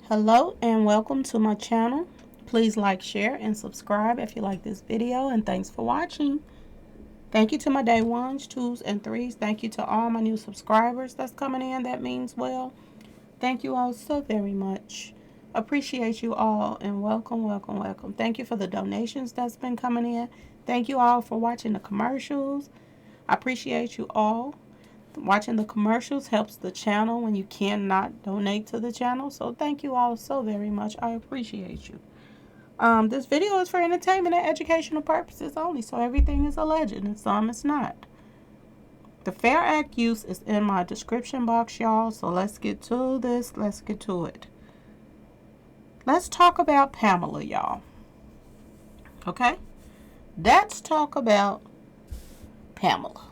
Hello and welcome to my channel. Please like, share, and subscribe if you like this video, and thanks for watching. Thank you to my day ones, twos, and threes. Thank you to all my new subscribers that's coming in. That means well. Thank you all so very much. Appreciate you all and welcome, welcome, welcome. Thank you for the donations that's been coming in. Thank you all for watching the commercials. I appreciate you all. Watching the commercials helps the channel when you cannot donate to the channel. So thank you all so very much. I appreciate you. This video is for entertainment and educational purposes only. So everything is alleged and some is not. The Fair Act use is in my description box, y'all. So let's get to this. Let's get to it. Let's talk about Pamela, y'all. Okay? Let's talk about Pamela.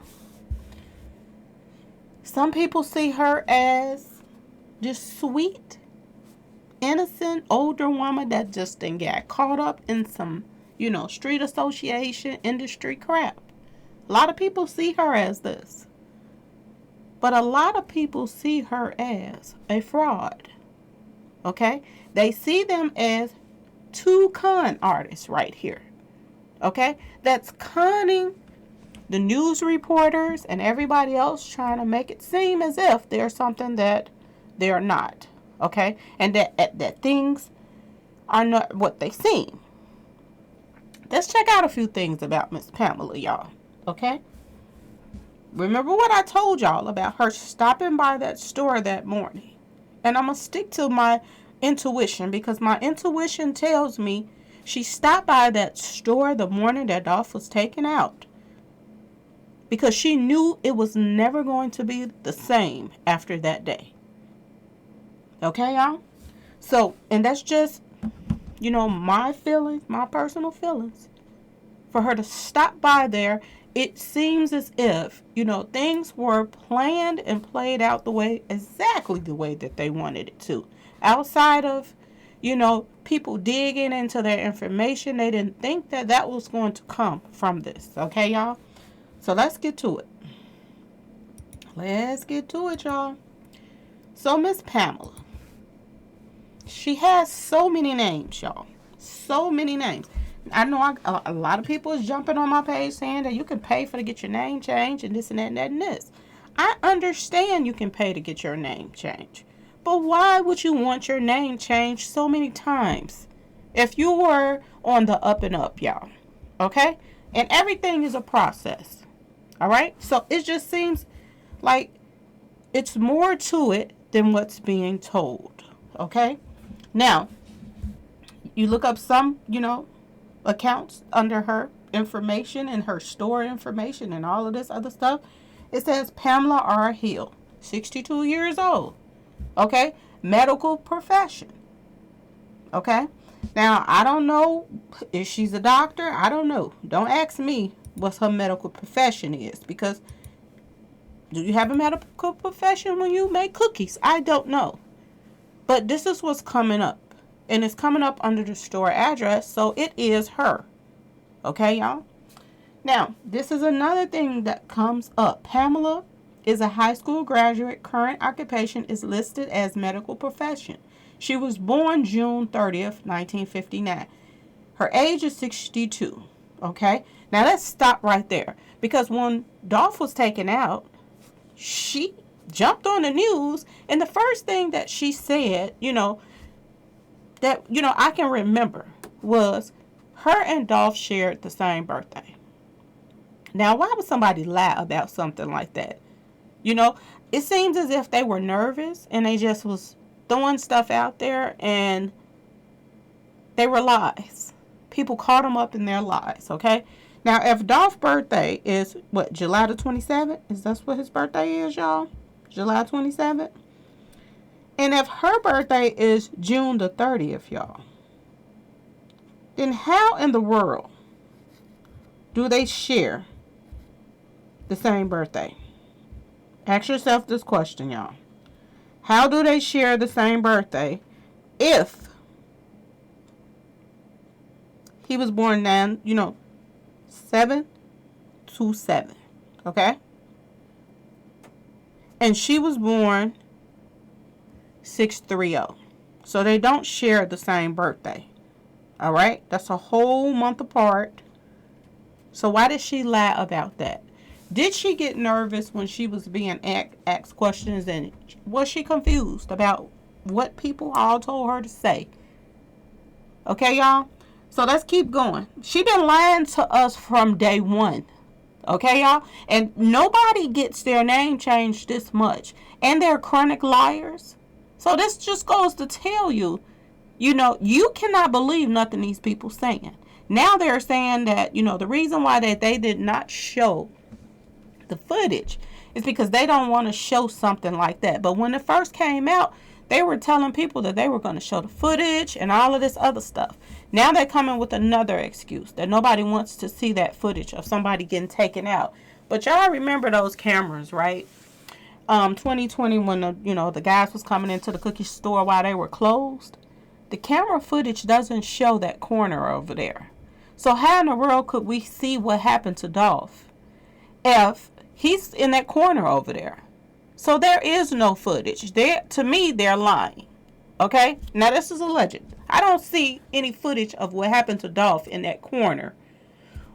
Some people see her as just sweet, innocent, older woman that just didn't get caught up in some, street association, industry crap. A lot of people see her as this. But a lot of people see her as a fraud. Okay? They see them as two con artists right here. Okay? That's conning the news reporters and everybody else, trying to make it seem as if they're something that they're not. Okay? And that things are not what they seem. Let's check out a few things about Miss Pamela, y'all. Okay? Remember what I told y'all about her stopping by that store that morning. And I'm going to stick to my intuition, because my intuition tells me she stopped by that store the morning that Dolph was taken out. Because she knew it was never going to be the same after that day. Okay, y'all? So, and that's just, my feelings, my personal feelings. For her to stop by there, it seems as if, things were planned and played out exactly the way that they wanted it to. Outside of, people digging into their information, they didn't think that was going to come from this. Okay, y'all? So let's get to it. Let's get to it, y'all. So Miss Pamela, she has so many names, y'all. So many names. I know a lot of people is jumping on my page saying that you can pay to get your name changed and this and that and that and this. I understand you can pay to get your name changed. But why would you want your name changed so many times if you were on the up and up, y'all? Okay? And everything is a process. All right? So it just seems like it's more to it than what's being told. Okay? Now, you look up some, accounts under her information and her store information and all of this other stuff. It says Pamela R. Hill, 62 years old. Okay? Medical profession. Okay? Now, I don't know if she's a doctor. I don't know. Don't ask me what her medical profession is, because do you have a medical profession when you make cookies? I don't know. But this is what's coming up. And it's coming up under the store address, so it is her. Okay, y'all? Now, this is another thing that comes up. Pamela is a high school graduate. Current occupation is listed as medical profession. She was born June 30th, 1959. Her age is 62. Okay? Now, let's stop right there. Because when Dolph was taken out, she jumped on the news, and the first thing that she said, I can remember was her and Dolph shared the same birthday. Now, why would somebody lie about something like that? It seems as if they were nervous and they just was throwing stuff out there, and they were lies. People caught them up in their lies, okay? Now, if Dolph's birthday is, July the 27th? Is that what his birthday is, y'all? July 27th? And if her birthday is June the 30th, y'all, then how in the world do they share the same birthday? Ask yourself this question, y'all. How do they share the same birthday if he was born 7/7, okay? And she was born 6/30. So they don't share the same birthday. All right? That's a whole month apart. So why did she lie about that? Did she get nervous when she was being asked questions, and was she confused about what people all told her to say? Okay, y'all? So let's keep going. She been lying to us from day one. Okay, y'all? And nobody gets their name changed this much. And they're chronic liars. So this just goes to tell you, you cannot believe nothing these people saying. Now they're saying that, the reason why that they did not show the footage is because they don't want to show something like that. But when it first came out, they were telling people that they were going to show the footage and all of this other stuff. Now they're coming with another excuse that nobody wants to see that footage of somebody getting taken out. But y'all remember those cameras, right? 2020 when the guys was coming into the cookie store while they were closed. The camera footage doesn't show that corner over there. So how in the world could we see what happened to Dolph if he's in that corner over there? So there is no footage. To me, they're lying. Okay? Now, this is alleged. I don't see any footage of what happened to Dolph in that corner.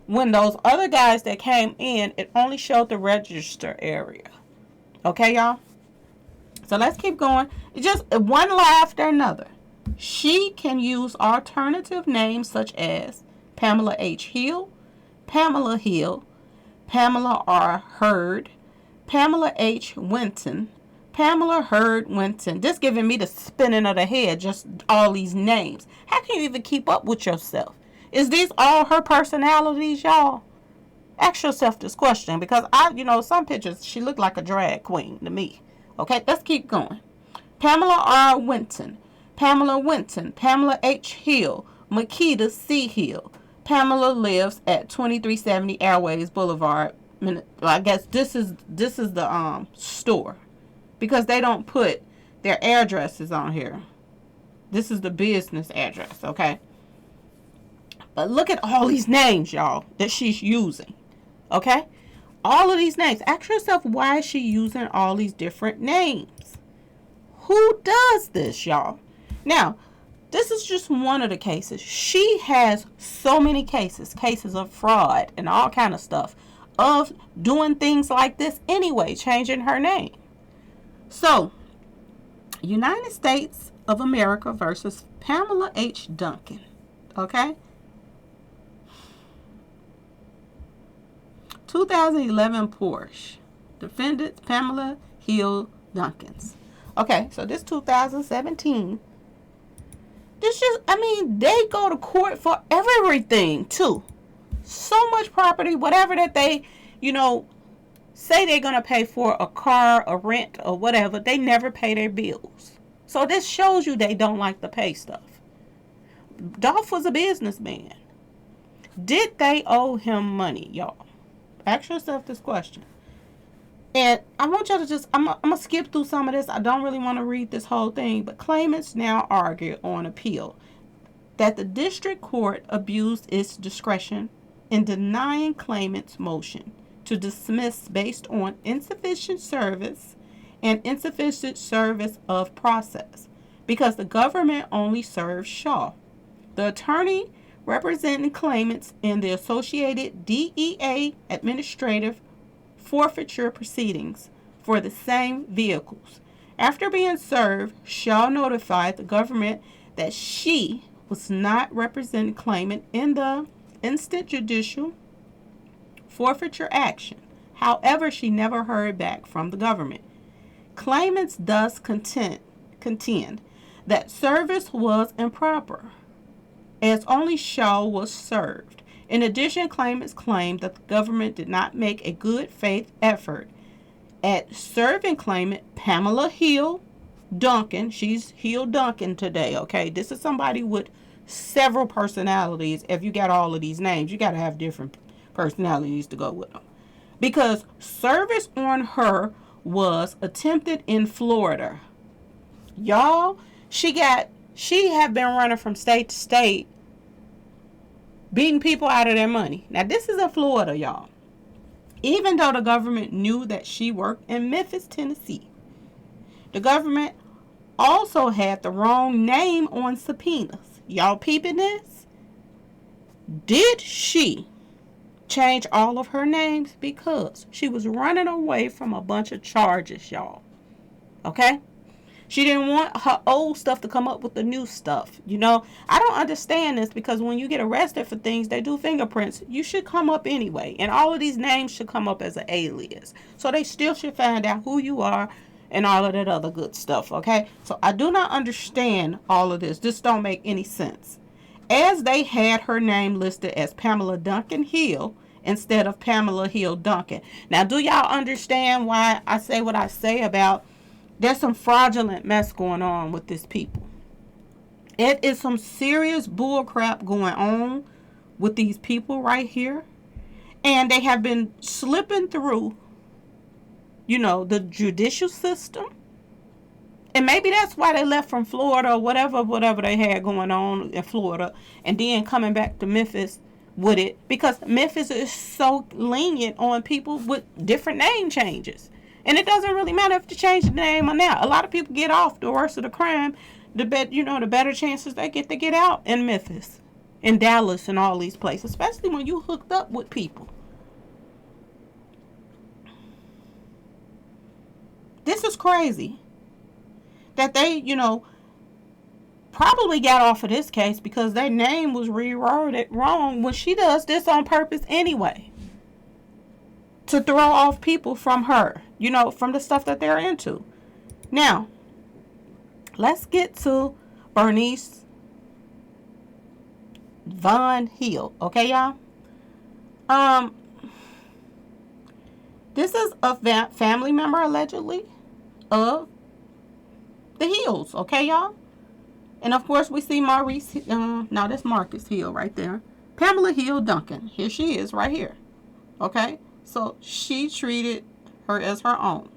When those other guys that came in, it only showed the register area. Okay, y'all? So let's keep going. It's just one lie after another. She can use alternative names such as Pamela H. Hill, Pamela Hill, Pamela R. Hurd, Pamela H. Winton, Pamela Hurd Winton. This giving me the spinning of the head, just all these names. How can you even keep up with yourself? Is these all her personalities, y'all? Ask yourself this question, because some pictures, she looked like a drag queen to me. Okay, let's keep going. Pamela R. Winton, Pamela Winton, Pamela H. Hill, Makita C. Hill. Pamela lives at 2370 Airways Boulevard. I guess this is the store, because they don't put their addresses on here. This is the business address, okay? But look at all these names, y'all, that she's using, okay? All of these names. Ask yourself, why is she using all these different names? Who does this, y'all? Now, this is just one of the cases. She has so many cases of fraud and all kind of stuff, of doing things like this anyway, changing her name. So, United States of America versus Pamela H. Duncan. Okay? 2011 Porsche. Defendant Pamela Hill Duncans. Okay, so this 2017. They go to court for everything, too. So much property, whatever that they, say they're going to pay for a car, a rent, or whatever. They never pay their bills. So this shows you they don't like to pay stuff. Dolph was a businessman. Did they owe him money, y'all? Ask yourself this question. And I want y'all to I'm going to skip through some of this. I don't really want to read this whole thing. But claimants now argue on appeal that the district court abused its discretion in denying claimants' motion to dismiss based on insufficient service and insufficient service of process, because the government only served Shaw. The attorney representing claimants in the associated DEA administrative forfeiture proceedings for the same vehicles. After being served, Shaw notified the government that she was not representing claimant in the instant judicial forfeiture action. However, she never heard back from the government. Claimants thus contend that service was improper, as only Shaw was served. In addition, claimants claimed that the government did not make a good faith effort at serving claimant Pamela Hill Duncan. She's Hill Duncan today, okay? This is somebody with several personalities. If you got all of these names, you got to have different personalities to go with them. Because service on her was attempted in Florida. Y'all, she have been running from state to state, beating people out of their money. Now, this is in Florida, y'all. Even though the government knew that she worked in Memphis, Tennessee, the government also had the wrong name on subpoenas. Y'all peeping this? Did she change all of her names? Because she was running away from a bunch of charges, y'all. Okay? She didn't want her old stuff to come up with the new stuff. You know, I don't understand this, because when you get arrested for things, they do fingerprints. You should come up anyway. And all of these names should come up as an alias. So they still should find out who you are and all of that other good stuff. Okay? So I do not understand all of this. This don't make any sense. As they had her name listed as Pamela Duncan Hill instead of Pamela Hill Duncan. Now, do y'all understand why I say what I say about there's some fraudulent mess going on with these people? It is some serious bull crap going on with these people right here. And they have been slipping through, the judicial system. And maybe that's why they left from Florida or whatever they had going on in Florida, and then coming back to Memphis with it, because Memphis is so lenient on people with different name changes. And it doesn't really matter if you change the name or not. A lot of people get off. The worse of the crime, the better chances they get to get out in Memphis, in Dallas, and all these places, especially when you hooked up with people. This is crazy that they, probably got off of this case because their name was reworded wrong, when she does this on purpose anyway, to throw off people from her, from the stuff that they're into. Now, let's get to Bernice Von Hill. Okay, y'all? This is a family member, allegedly, of the Hills. Okay, y'all? And of course, we see Maurice, now that's Marcus Hill right there. Pamela Hill Duncan. Here she is right here. Okay? So she treated her as her own.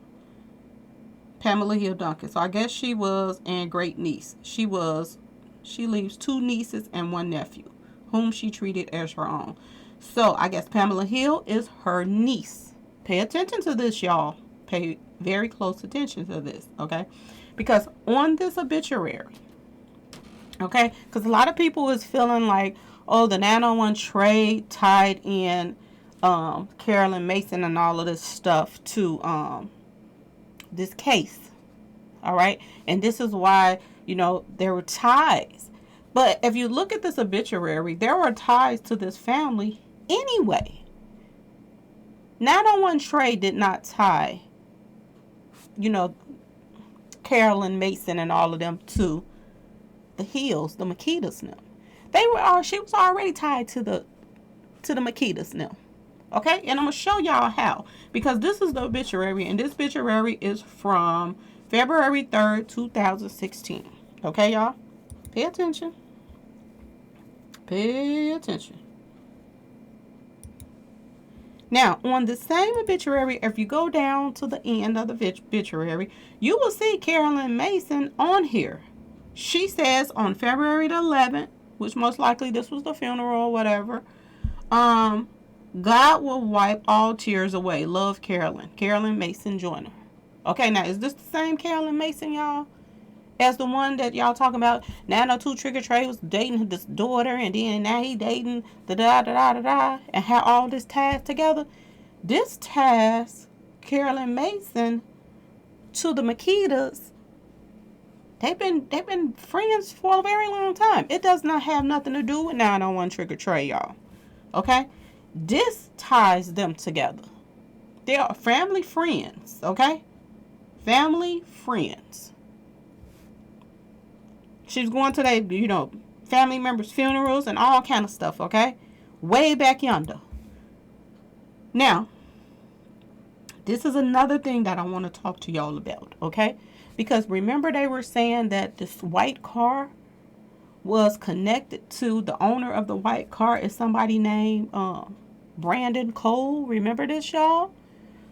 Pamela Hill Duncan. So I guess she was a great niece. She leaves 2 nieces and 1 nephew, whom she treated as her own. So I guess Pamela Hill is her niece. Pay attention to this, y'all. Pay very close attention to this, okay? Because on this obituary, okay, because a lot of people is feeling like, oh, the 901 trade tied in Carolyn Mason and all of this stuff to this case. All right. And this is why, there were ties. But if you look at this obituary, there were ties to this family anyway. 901 trade did not tie, Carolyn Mason and all of them to the Hills, the Makitas now. She was already tied to the Makitas now. Okay, and I'm gonna show y'all how, because this is the obituary, and this obituary is from February 3rd, 2016. Okay, y'all, pay attention. Pay attention. Now, on the same obituary, if you go down to the end of the obituary, you will see Carolyn Mason on here. She says on February the 11th, which most likely this was the funeral or whatever, God will wipe all tears away. Love, Carolyn. Carolyn Mason Joyner. Okay, now is this the same Carolyn Mason, y'all, as the one that y'all talking about? 902 Trigger Trey was dating this daughter, and then now he dating the da-da-da-da-da, and how all this ties together? This ties Carolyn Mason to the Makitas. They've been friends for a very long time. It does not have nothing to do with 901 Trigger Trey, y'all. Okay? This ties them together. They are family friends, okay? Family friends. She's going to their, family members' funerals and all kind of stuff, okay? Way back yonder. Now, this is another thing that I want to talk to y'all about, okay? Because remember they were saying that this white car was connected to the owner of the white car is somebody named Brandon Cole. Remember this, y'all?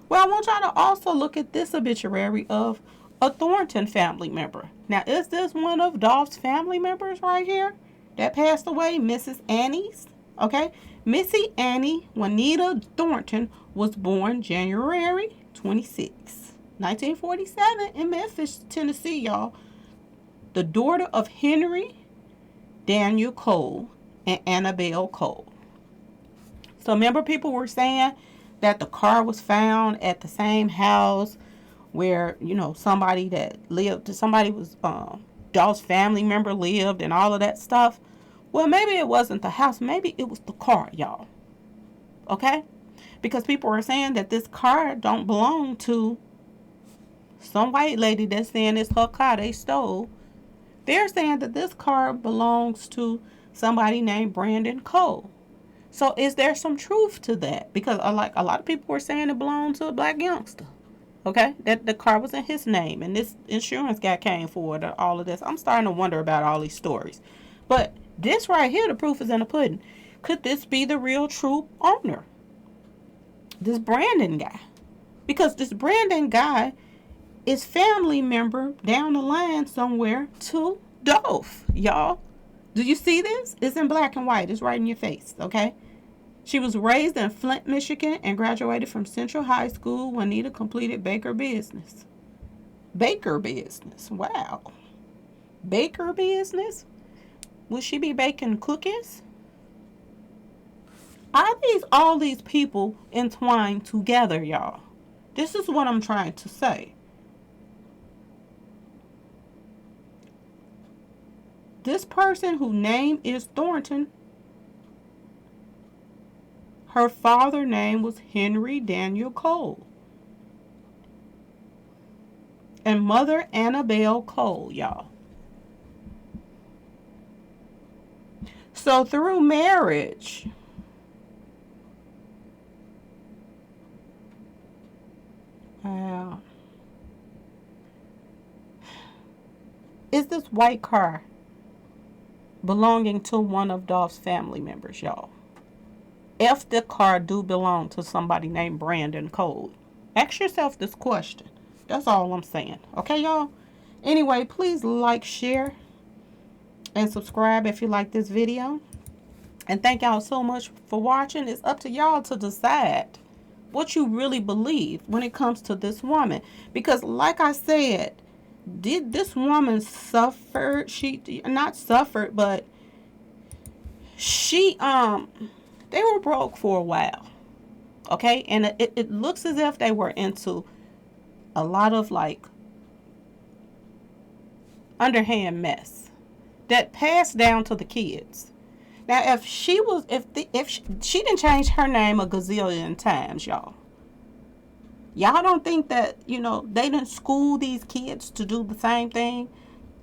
Well, I want y'all to also look at this obituary of a Thornton family member. Now, is this one of Dolph's family members right here that passed away? Mrs. Annie's, okay? Missy Annie Juanita Thornton was born January 26, 1947 in Memphis, Tennessee, y'all. the daughter of Henry Daniel Cole and Annabelle Cole. So remember, people were saying that the car was found at the same house where, somebody that lived, somebody was, Dolph's family member lived and all of that stuff. Well, maybe it wasn't the house. Maybe it was the car, y'all. Okay? Because people are saying that this car don't belong to some white lady that's saying it's her car they stole. They're saying that this car belongs to somebody named Brandon Cole. So is there some truth to that? Because a lot of people were saying it belonged to a black youngster. Okay? That the car was in his name and this insurance guy came for it, all of this. I'm starting to wonder about all these stories. But this right here, the proof is in the pudding. Could this be the real true owner? This Brandon guy. Because this Brandon guy is family member down the line somewhere to Dolph, y'all. Do you see this? It's in black and white. It's right in your face, okay? She was raised in Flint, Michigan and graduated from Central High School. Juanita completed baker business. Baker business. Wow. Baker business? Will she be baking cookies? Are all these people entwined together, y'all? This is what I'm trying to say. This person whose name is Thornton, her father's name was Henry Daniel Cole. And mother Annabelle Cole, y'all. So through marriage, wow. Is this white car belonging to one of Dolph's family members, y'all? If the car do belong to somebody named Brandon Cole, ask yourself this question. That's all I'm saying. Okay, y'all? Anyway, please like, share, and subscribe if you like this video. And thank y'all so much for watching. It's up to y'all to decide what you really believe when it comes to this woman. Because like I said, did this woman suffer? She not suffered, but she they were broke for a while. Okay? And it looks as if they were into a lot of like underhand mess that passed down to the kids. Now, if she didn't change her name a gazillion times, y'all don't think that, they didn't school these kids to do the same thing?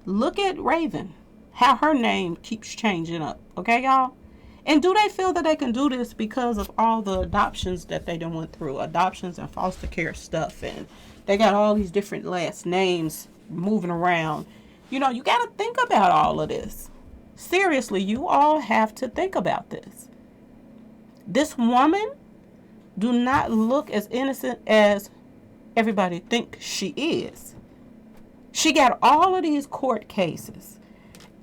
Look at Raven, how her name keeps changing up, okay, y'all? And do they feel that they can do this because of all the adoptions that they done went through, adoptions and foster care stuff, and they got all these different last names moving around? You got to think about all of this. Seriously, you all have to think about this. This woman do not look as innocent as everybody thinks she is. She got all of these court cases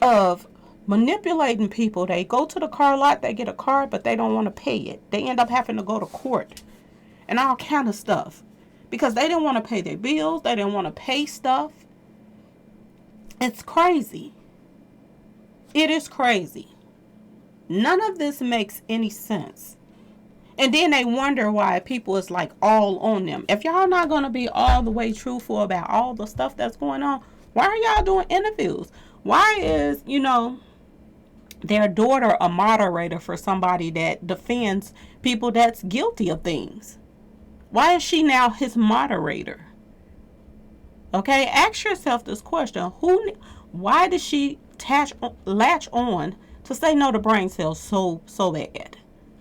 of manipulating people. They go to the car lot, they get a car, but they don't want to pay it. They end up having to go to court and all kind of stuff because they didn't want to pay their bills. They didn't want to pay stuff. It's crazy. It is crazy. None of this makes any sense. And then they wonder why people is like all on them. If y'all not going to be all the way truthful about all the stuff that's going on, why are y'all doing interviews? Why is, their daughter a moderator for somebody that defends people that's guilty of things? Why is she now his moderator? Okay, ask yourself this question. Why did she latch on to say no to brain cells so bad?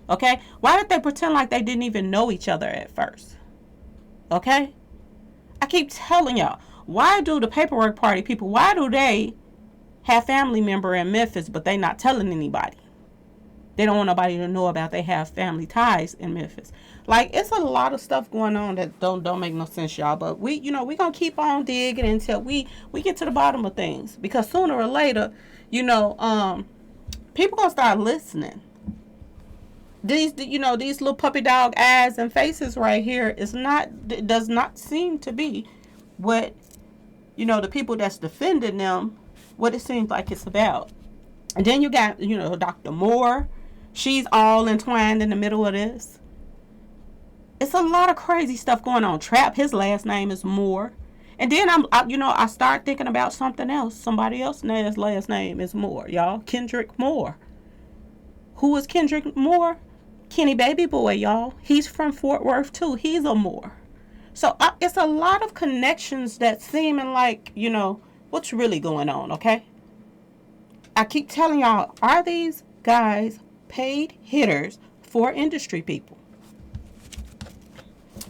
Okay, why did they pretend like they didn't even know each other at first? Okay, I keep telling y'all, why do the paperwork party people, why do they have family member in Memphis but they not telling anybody? They don't want nobody to know about they have family ties in Memphis. Like, it's a lot of stuff going on that don't make no sense, y'all. But we gonna keep on digging until we get to the bottom of things. Because sooner or later, people gonna start listening. These little puppy dog eyes and faces right here does not seem to be what, the people that's defending them what it seems like it's about. And then you got, Dr. Moore. She's all entwined in the middle of this. It's a lot of crazy stuff going on. Trap, his last name is Moore. And then I start thinking about something else. Somebody else's last name is Moore, y'all. Kendrick Moore. Who is Kendrick Moore? Kenny Baby Boy, y'all. He's from Fort Worth too. He's a Moore. So it's a lot of connections that seeming like, what's really going on, okay? I keep telling y'all, are these guys paid hitters for industry people?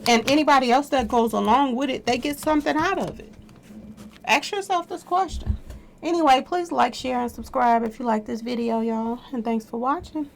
And anybody else that goes along with it, they get something out of it. Ask yourself this question. Anyway, please like, share, and subscribe if you like this video, y'all. And thanks for watching.